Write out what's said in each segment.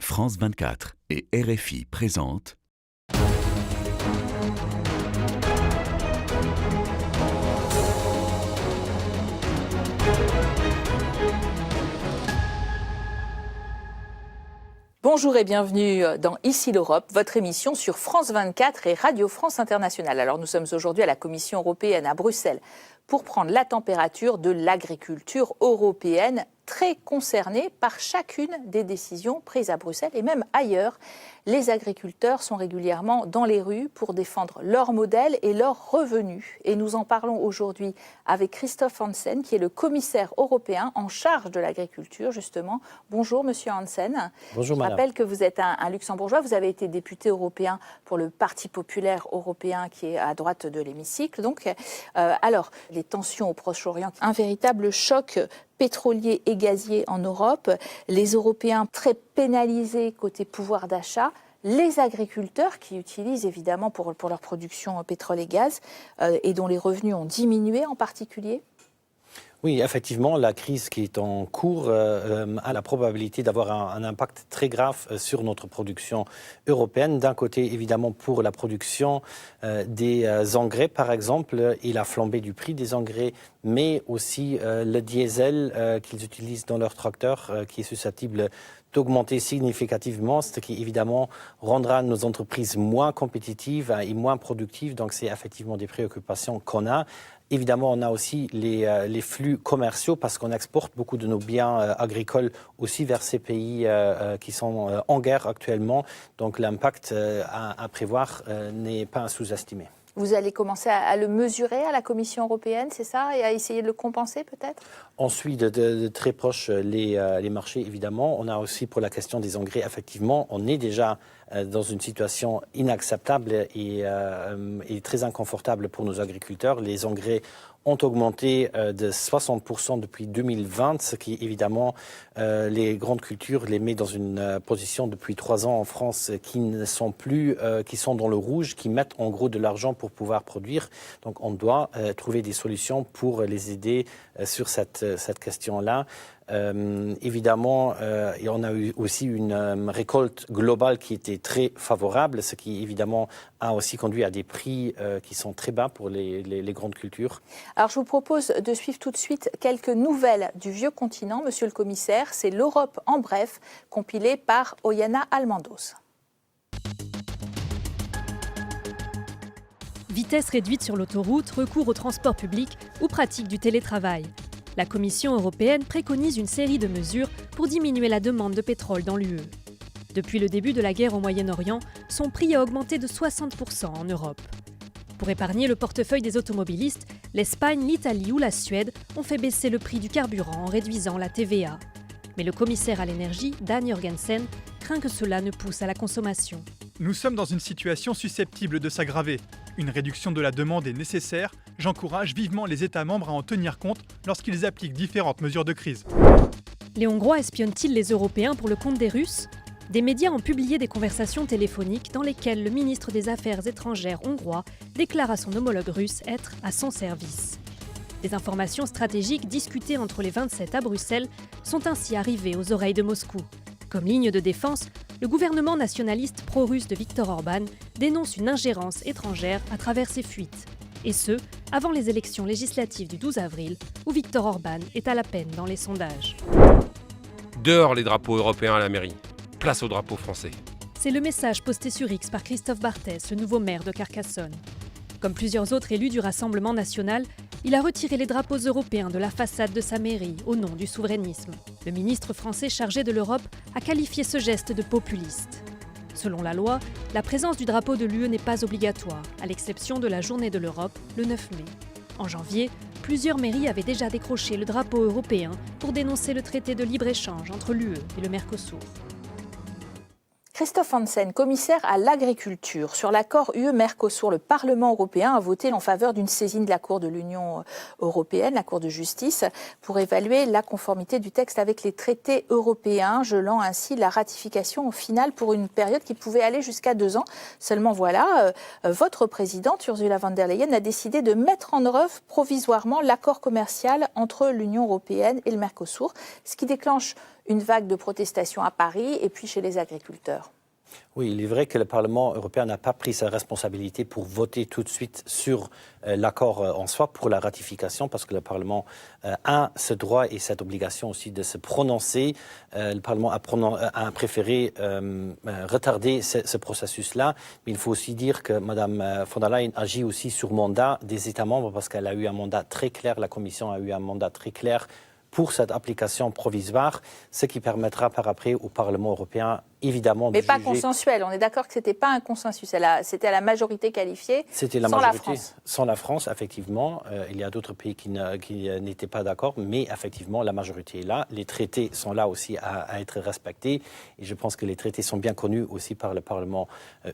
France 24 et RFI présentent Bonjour et bienvenue dans Ici l'Europe, votre émission sur France 24 et Radio France Internationale. Alors nous sommes aujourd'hui à la Commission européenne à Bruxelles pour prendre la température de l'agriculture européenne, très concernée par chacune des décisions prises à Bruxelles et même ailleurs. Les agriculteurs sont régulièrement dans les rues pour défendre leur modèle et leurs revenus. Et nous en parlons aujourd'hui avec Christophe Hansen, qui est le commissaire européen en charge de l'agriculture, justement. Bonjour, monsieur Hansen. Bonjour, madame. Je rappelle que vous êtes un luxembourgeois. Vous avez été député européen pour le Parti populaire européen, qui est à droite de l'hémicycle. Donc, alors, les tensions au Proche-Orient, un véritable choc pétrolier et gazier en Europe, les Européens très pénalisés côté pouvoir d'achat, les agriculteurs qui utilisent évidemment pour leur production pétrole et gaz et dont les revenus ont diminué en particulier. Oui, effectivement, la crise qui est en cours a la probabilité d'avoir un impact très grave sur notre production européenne. D'un côté, évidemment, pour la production des engrais, par exemple, et la flambée du prix des engrais, mais aussi le diesel qu'ils utilisent dans leurs tracteurs, qui est susceptible d'augmenter significativement, ce qui évidemment rendra nos entreprises moins compétitives et moins productives. Donc c'est effectivement des préoccupations qu'on a. Évidemment, on a aussi les flux commerciaux parce qu'on exporte beaucoup de nos biens agricoles aussi vers ces pays qui sont en guerre actuellement. Donc l'impact à prévoir n'est pas sous-estimé. Vous allez commencer à le mesurer à la Commission européenne, c'est ça, et à essayer de le compenser peut-être ? On suit de très proche les marchés, évidemment. On a aussi pour la question des engrais, effectivement, on est déjà dans une situation inacceptable et très inconfortable pour nos agriculteurs. Les engrais ont augmenté de 60% depuis 2020, ce qui évidemment les grandes cultures les met dans une position depuis 3 ans en France qui ne sont plus, qui sont dans le rouge, qui mettent en gros de l'argent pour pouvoir produire. Donc on doit trouver des solutions pour les aider sur cette question-là. Évidemment, et on a eu aussi une récolte globale qui était très favorable, ce qui évidemment a aussi conduit à des prix qui sont très bas pour les grandes cultures. Alors je vous propose de suivre tout de suite quelques nouvelles du vieux continent, monsieur le commissaire. C'est l'Europe en bref, compilée par Oyana Almandos. Vitesse réduite sur l'autoroute, recours au transport public ou pratique du télétravail. La Commission européenne préconise une série de mesures pour diminuer la demande de pétrole dans l'UE. Depuis le début de la guerre au Moyen-Orient, son prix a augmenté de 60% en Europe. Pour épargner le portefeuille des automobilistes, l'Espagne, l'Italie ou la Suède ont fait baisser le prix du carburant en réduisant la TVA. Mais le commissaire à l'énergie, Dan Jorgensen, craint que cela ne pousse à la consommation. Nous sommes dans une situation susceptible de s'aggraver. Une réduction de la demande est nécessaire. J'encourage vivement les États membres à en tenir compte lorsqu'ils appliquent différentes mesures de crise. Les Hongrois espionnent-ils les Européens pour le compte des Russes ? Des médias ont publié des conversations téléphoniques dans lesquelles le ministre des Affaires étrangères hongrois déclare à son homologue russe être à son service. Des informations stratégiques discutées entre les 27 à Bruxelles sont ainsi arrivées aux oreilles de Moscou. Comme ligne de défense, le gouvernement nationaliste pro-russe de Viktor Orban dénonce une ingérence étrangère à travers ses fuites. Et ce, avant les élections législatives du 12 avril, où Viktor Orban est à la peine dans les sondages. Dehors les drapeaux européens à la mairie. Place au drapeau français. C'est le message posté sur X par Christophe Barthès, le nouveau maire de Carcassonne. Comme plusieurs autres élus du Rassemblement national, il a retiré les drapeaux européens de la façade de sa mairie au nom du souverainisme. Le ministre français chargé de l'Europe a qualifié ce geste de populiste. Selon la loi, la présence du drapeau de l'UE n'est pas obligatoire, à l'exception de la Journée de l'Europe, le 9 mai. En janvier, plusieurs mairies avaient déjà décroché le drapeau européen pour dénoncer le traité de libre-échange entre l'UE et le Mercosur. Christophe Hansen, commissaire à l'agriculture. Sur l'accord UE-Mercosur, le Parlement européen a voté en faveur d'une saisine de la Cour de l'Union européenne, la Cour de justice, pour évaluer la conformité du texte avec les traités européens, gelant ainsi la ratification au final pour une période qui pouvait aller jusqu'à 2 ans. Seulement voilà, votre présidente, Ursula von der Leyen, a décidé de mettre en œuvre provisoirement l'accord commercial entre l'Union européenne et le Mercosur, ce qui déclenche une vague de protestations à Paris et puis chez les agriculteurs. Oui, il est vrai que le Parlement européen n'a pas pris sa responsabilité pour voter tout de suite sur l'accord en soi, pour la ratification, parce que le Parlement a ce droit et cette obligation aussi de se prononcer. Le Parlement a préféré retarder ce processus-là. Mais il faut aussi dire que Mme von der Leyen agit aussi sur mandat des États membres, parce qu'elle a eu un mandat très clair, la Commission a eu un mandat très clair pour cette application provisoire, ce qui permettra par après au Parlement européen, évidemment, de juger... Mais pas consensuel, on est d'accord que ce n'était pas un consensus, c'était à la majorité qualifiée, c'était la sans majorité, la France. Sans la France, effectivement. Il y a d'autres pays qui n'étaient pas d'accord, mais effectivement, la majorité est là. Les traités sont là aussi à être respectés, et je pense que les traités sont bien connus aussi par le Parlement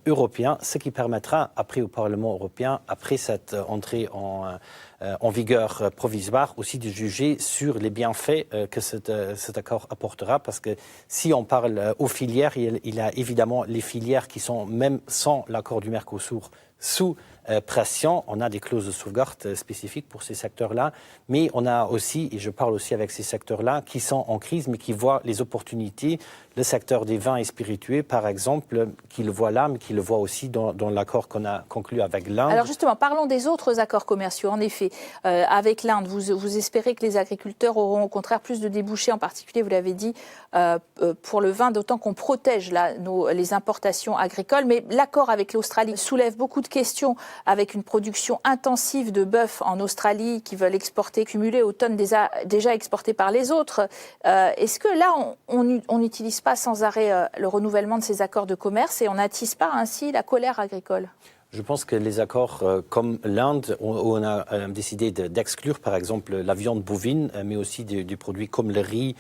européen, ce qui permettra après au Parlement européen, après cette entrée en vigueur provisoire, aussi de juger sur les bienfaits que cet accord apportera, parce que si on parle aux filières, il y a évidemment les filières qui sont, même sans l'accord du Mercosur, sous pression. On a des clauses de sauvegarde spécifiques pour ces secteurs-là, mais on a aussi, et je parle aussi avec ces secteurs-là, qui sont en crise, mais qui voient les opportunités. Le secteur des vins et spiritueux, par exemple, qui le voit là, mais qui le voit aussi dans l'accord qu'on a conclu avec l'Inde. Alors justement, parlons des autres accords commerciaux. En effet, avec l'Inde, vous espérez que les agriculteurs auront au contraire plus de débouchés, en particulier, vous l'avez dit, pour le vin, d'autant qu'on protège les importations agricoles. Mais l'accord avec l'Australie soulève beaucoup de questions, avec une production intensive de bœuf en Australie qui veulent exporter, cumuler aux tonnes déjà exportées par les autres. Est-ce que là, on n'utilise pas sans arrêt le renouvellement de ces accords de commerce et on n'attise pas ainsi la colère agricole ? Je pense que les accords comme l'Inde, où on a décidé d'exclure par exemple la viande bovine, mais aussi des produits comme le riz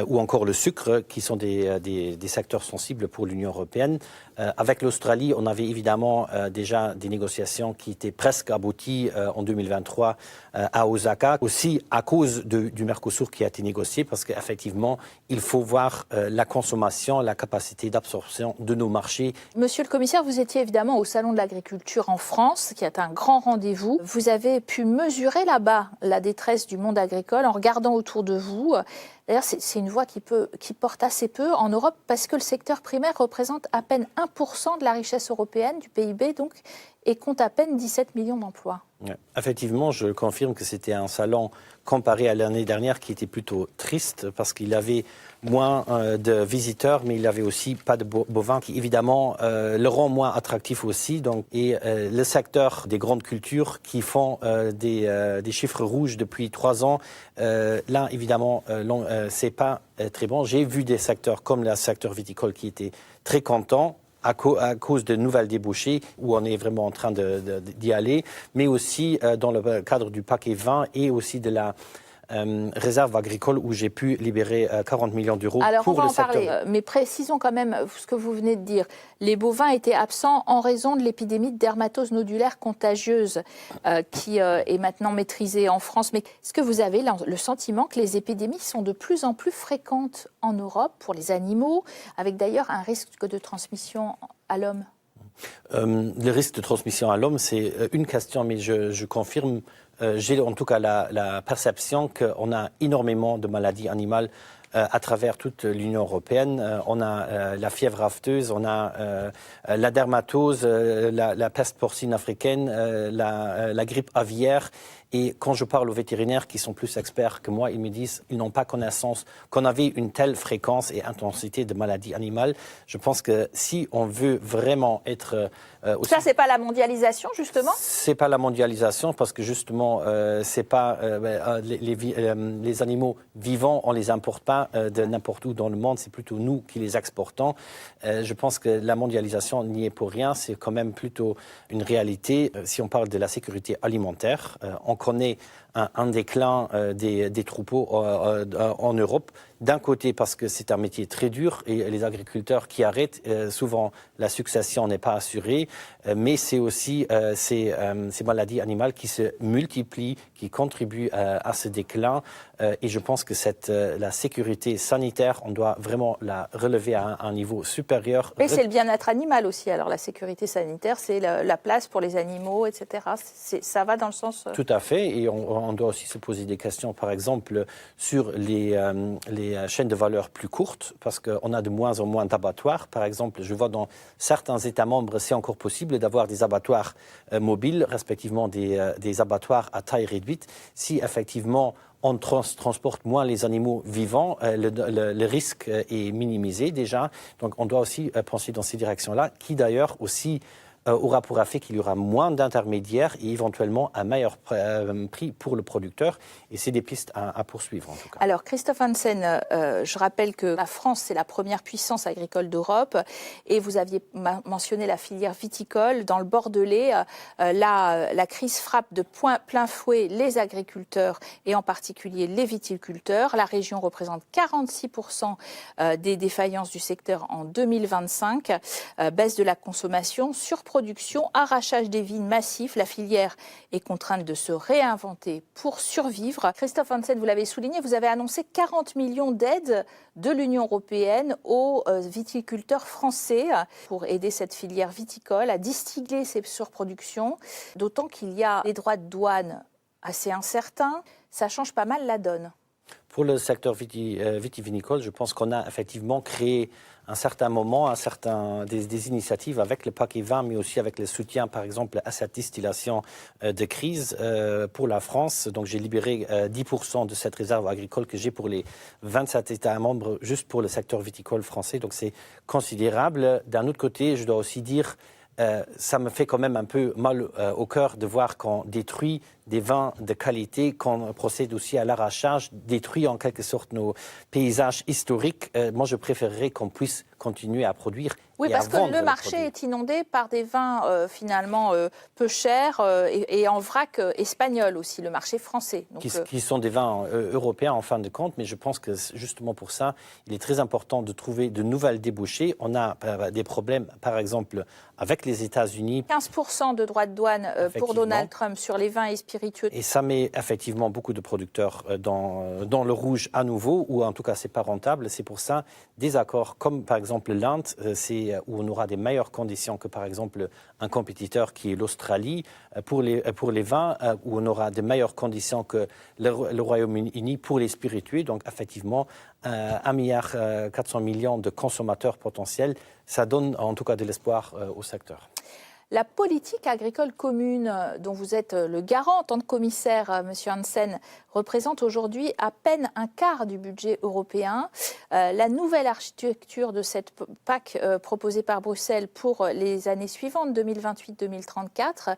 ou encore le sucre, qui sont des secteurs sensibles pour l'Union européenne. Avec l'Australie, on avait évidemment déjà des négociations qui étaient presque abouties en 2023 à Osaka, aussi à cause du Mercosur qui a été négocié, parce qu'effectivement, il faut voir la consommation, la capacité d'absorption de nos marchés. Monsieur le commissaire, vous étiez évidemment au Salon de l'agriculture en France, qui est un grand rendez-vous. Vous avez pu mesurer là-bas la détresse du monde agricole en regardant autour de vous. D'ailleurs, c'est une voix qui porte assez peu en Europe, parce que le secteur primaire représente à peine 1% de la richesse européenne, du PIB, donc, et compte à peine 17 millions d'emplois. Ouais. Effectivement, je confirme que c'était un salon comparé à l'année dernière qui était plutôt triste, parce qu'il y avait moins de visiteurs, mais il n'y avait aussi pas de bovins, qui évidemment le rend moins attractif aussi. Donc, et le secteur des grandes cultures qui font des chiffres rouges depuis 3 ans, là évidemment c'est pas très bon. J'ai vu des secteurs comme le secteur viticole qui étaient très contents à cause de nouvelles débouchés, où on est vraiment en train d'y aller, mais aussi dans le cadre du paquet vin et aussi de la réserve agricole, où j'ai pu libérer 40 millions d'euros pour le secteur. Alors on va en parler, mais précisons quand même ce que vous venez de dire. Les bovins étaient absents en raison de l'épidémie de dermatose nodulaire contagieuse qui est maintenant maîtrisée en France. Mais est-ce que vous avez le sentiment que les épidémies sont de plus en plus fréquentes en Europe pour les animaux, avec d'ailleurs un risque de transmission à l'homme ? Le risque de transmission à l'homme, c'est une question, mais je confirme. J'ai en tout cas la perception qu'on a énormément de maladies animales à travers toute l'Union européenne. On a la fièvre afteuse, on a la dermatose, la peste porcine africaine, la grippe aviaire. Et quand je parle aux vétérinaires qui sont plus experts que moi, ils me disent qu'ils n'ont pas connaissance qu'on avait une telle fréquence et intensité de maladies animales. Je pense que si on veut vraiment être aussi... Ça, c'est pas la mondialisation, justement ? C'est pas la mondialisation, parce que justement, c'est pas les animaux vivants, on les importe pas de n'importe où dans le monde. C'est plutôt nous qui les exportons. Je pense que la mondialisation n'y est pour rien. C'est quand même plutôt une réalité. Si on parle de la sécurité alimentaire, on connaît un déclin des troupeaux en Europe. D'un côté, parce que c'est un métier très dur et les agriculteurs qui arrêtent, souvent la succession n'est pas assurée, mais c'est aussi ces maladies animales qui se multiplient, qui contribuent à ce déclin. Et je pense que la sécurité sanitaire, on doit vraiment la relever à un niveau supérieur. Et c'est le bien-être animal aussi. Alors la sécurité sanitaire, c'est la place pour les animaux, etc. Ça va dans le sens... Tout à fait. Et on on doit aussi se poser des questions, par exemple, sur les chaînes de valeur plus courtes, parce qu'on a de moins en moins d'abattoirs. Par exemple, je vois dans certains États membres, c'est encore possible d'avoir des abattoirs mobiles, respectivement des abattoirs à taille réduite. Si effectivement on transporte moins les animaux vivants, le risque est minimisé déjà. Donc on doit aussi penser dans ces directions-là, qui d'ailleurs aussi aura pour effet qu'il y aura moins d'intermédiaires et éventuellement un meilleur prix pour le producteur. Et c'est des pistes à poursuivre en tout cas. Alors Christophe Hansen, je rappelle que la France, c'est la première puissance agricole d'Europe et vous aviez mentionné la filière viticole. Dans le Bordelais, la crise frappe de plein fouet les agriculteurs et en particulier les viticulteurs. La région représente 46% des défaillances du secteur en 2025. Baisse de la consommation, surproduction, arrachage des vignes massif. La filière est contrainte de se réinventer pour survivre. Christophe Hansen, vous l'avez souligné, vous avez annoncé 40 millions d'aides de l'Union européenne aux viticulteurs français pour aider cette filière viticole à distiller ses surproductions. D'autant qu'il y a des droits de douane assez incertains. Ça change pas mal la donne. Pour le secteur vitivinicole, je pense qu'on a effectivement créé un certain moment, des initiatives avec le paquet vin, mais aussi avec le soutien, par exemple, à cette distillation de crise pour la France. Donc, j'ai libéré 10% de cette réserve agricole que j'ai pour les 27 États membres, juste pour le secteur viticole français. Donc, c'est considérable. D'un autre côté, je dois aussi dire, ça me fait quand même un peu mal au cœur de voir qu'on détruit des vins de qualité, qu'on procède aussi à l'arrachage, détruit en quelque sorte nos paysages historiques. Moi, je préférerais qu'on puisse continuer à produire. Oui, parce que le marché est inondé par des vins finalement peu chers et en vrac espagnol aussi, le marché français. Donc, qui sont des vins européens en fin de compte, mais je pense que justement pour ça, il est très important de trouver de nouvelles débouchés. On a des problèmes, par exemple, avec les États-Unis. 15% de droits de douane pour Donald Trump sur les vins et spiritueux. Et ça met effectivement beaucoup de producteurs dans le rouge à nouveau, ou en tout cas, c'est pas rentable. C'est pour ça, des accords comme par exemple l'Inde, où on aura des meilleures conditions que par exemple un compétiteur qui est l'Australie, pour les vins, où on aura des meilleures conditions que le Royaume-Uni pour les spiritueux. Donc effectivement, 1,4 milliard de consommateurs potentiels, ça donne en tout cas de l'espoir au secteur. La politique agricole commune, dont vous êtes le garant en tant que commissaire, Monsieur Hansen, représente aujourd'hui à peine un quart du budget européen. La nouvelle architecture de cette PAC proposée par Bruxelles pour les années suivantes, 2028-2034,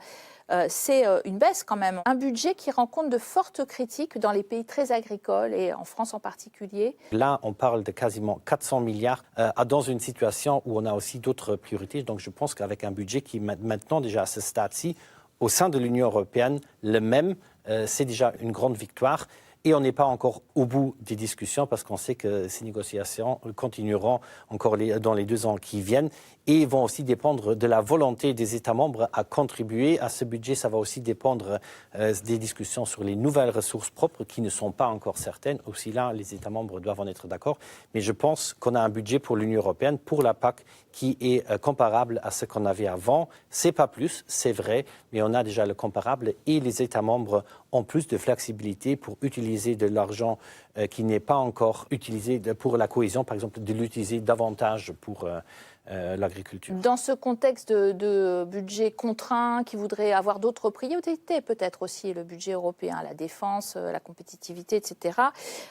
c'est une baisse quand même. Un budget qui rencontre de fortes critiques dans les pays très agricoles et en France en particulier. Là, on parle de quasiment 400 milliards dans une situation où on a aussi d'autres priorités. Donc je pense qu'avec un budget qui maintenant déjà à ce stade-ci, au sein de l'Union européenne, le même, c'est déjà une grande victoire. Et on n'est pas encore au bout des discussions parce qu'on sait que ces négociations continueront encore dans les 2 ans qui viennent et vont aussi dépendre de la volonté des États membres à contribuer à ce budget. Ça va aussi dépendre des discussions sur les nouvelles ressources propres qui ne sont pas encore certaines. Aussi là, les États membres doivent en être d'accord. Mais je pense qu'on a un budget pour l'Union européenne, pour la PAC, qui est comparable à ce qu'on avait avant. C'est pas plus, c'est vrai, mais on a déjà le comparable et les États membres ont plus de flexibilité pour utiliser de l'argent qui n'est pas encore utilisé pour la cohésion, par exemple, de l'utiliser davantage pour l'agriculture. Dans ce contexte de budget contraint, qui voudrait avoir d'autres priorités, peut-être aussi le budget européen, la défense, la compétitivité, etc.,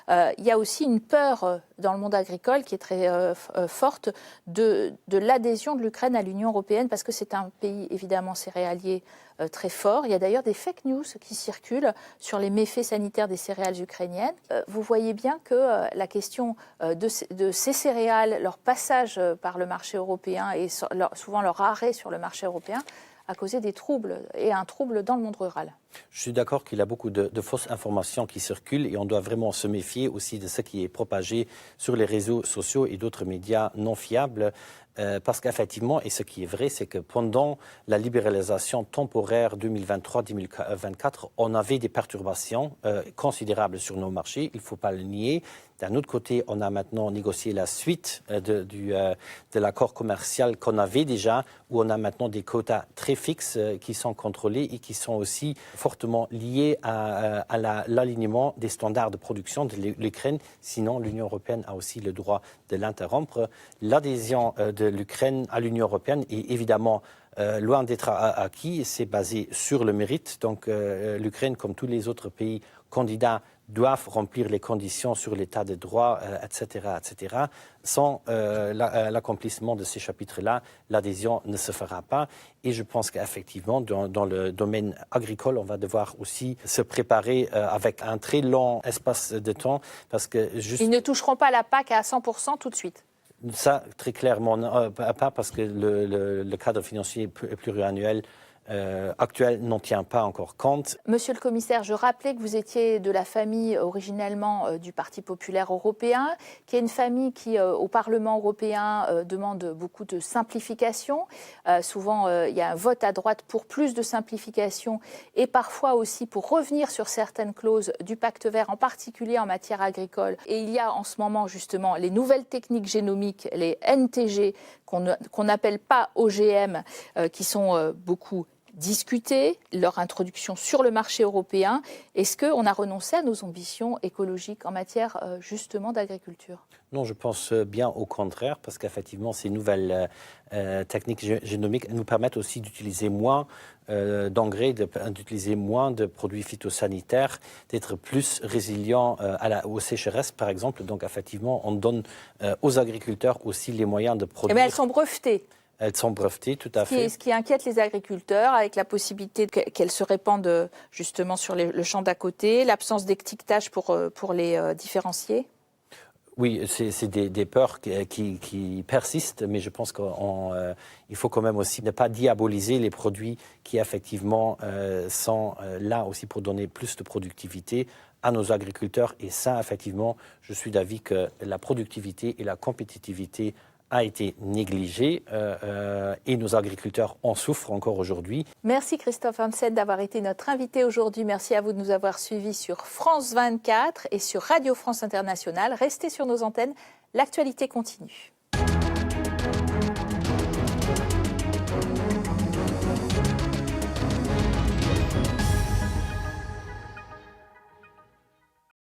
il y a aussi une peur dans le monde agricole qui est très forte de l'adhésion de l'Ukraine à l'Union européenne, parce que c'est un pays évidemment céréalier très fort. Il y a d'ailleurs des fake news qui circulent sur les méfaits sanitaires des céréales ukrainiennes. Vous voyez bien que la question de ces céréales, leur passage par le marché européen et souvent leur arrêt sur le marché européen a causé des troubles et un trouble dans le monde rural. Je suis d'accord qu'il y a beaucoup de fausses informations qui circulent et on doit vraiment se méfier aussi de ce qui est propagé sur les réseaux sociaux et d'autres médias non fiables. Parce qu'effectivement, et ce qui est vrai, c'est que pendant la libéralisation temporaire 2023-2024, on avait des perturbations considérables sur nos marchés, il ne faut pas le nier. D'un autre côté, on a maintenant négocié la suite de l'accord commercial qu'on avait déjà, où on a maintenant des quotas très fixes qui sont contrôlés et qui sont aussi fortement lié à l'alignement des standards de production de l'Ukraine. Sinon, l'Union européenne a aussi le droit de l'interrompre. L'adhésion de l'Ukraine à l'Union européenne est évidemment loin d'être acquis. C'est basé sur le mérite. Donc, l'Ukraine, comme tous les autres pays candidats, doivent remplir les conditions sur l'état de droit, etc., etc. Sans l'accomplissement de ces chapitres-là, l'adhésion ne se fera pas. Et je pense qu'effectivement, dans le domaine agricole, on va devoir aussi se préparer avec un très long espace de temps. Parce que Ils ne toucheront pas la PAC à 100% tout de suite. Ça, très clairement, pas parce que le cadre financier pluriannuel actuel n'en tient pas encore compte. Monsieur le commissaire, je rappelais que vous étiez de la famille originellement du Parti populaire européen, qui est une famille qui, au Parlement européen, demande beaucoup de simplification. Souvent, il y a un vote à droite pour plus de simplification et parfois aussi pour revenir sur certaines clauses du pacte vert, en particulier en matière agricole. Et il y a en ce moment justement les nouvelles techniques génomiques, les NTG, qu'on n'appelle pas OGM, qui sont beaucoup discuter leur introduction sur le marché européen. Est-ce qu'on a renoncé à nos ambitions écologiques en matière justement d'agriculture? Non, je pense bien au contraire, parce qu'effectivement, ces nouvelles techniques génomiques nous permettent aussi d'utiliser moins d'engrais, d'utiliser moins de produits phytosanitaires, d'être plus résilient aux sécheresses, par exemple. Donc, effectivement, on donne aux agriculteurs aussi les moyens de produire. Mais elles sont brevetées. Elles sont brevetées, tout à fait. Ce qui inquiète les agriculteurs, avec la possibilité qu'elles se répandent justement sur le champ d'à côté, l'absence d'étiquetage pour les différencier. Oui, c'est des peurs qui persistent, mais je pense qu'il faut quand même aussi ne pas diaboliser les produits qui effectivement sont là aussi pour donner plus de productivité à nos agriculteurs. Et ça, effectivement, je suis d'avis que la productivité et la compétitivité a été négligée et nos agriculteurs en souffrent encore aujourd'hui. Merci Christophe Hansen d'avoir été notre invité aujourd'hui. Merci à vous de nous avoir suivis sur France 24 et sur Radio France Internationale. Restez sur nos antennes, l'actualité continue.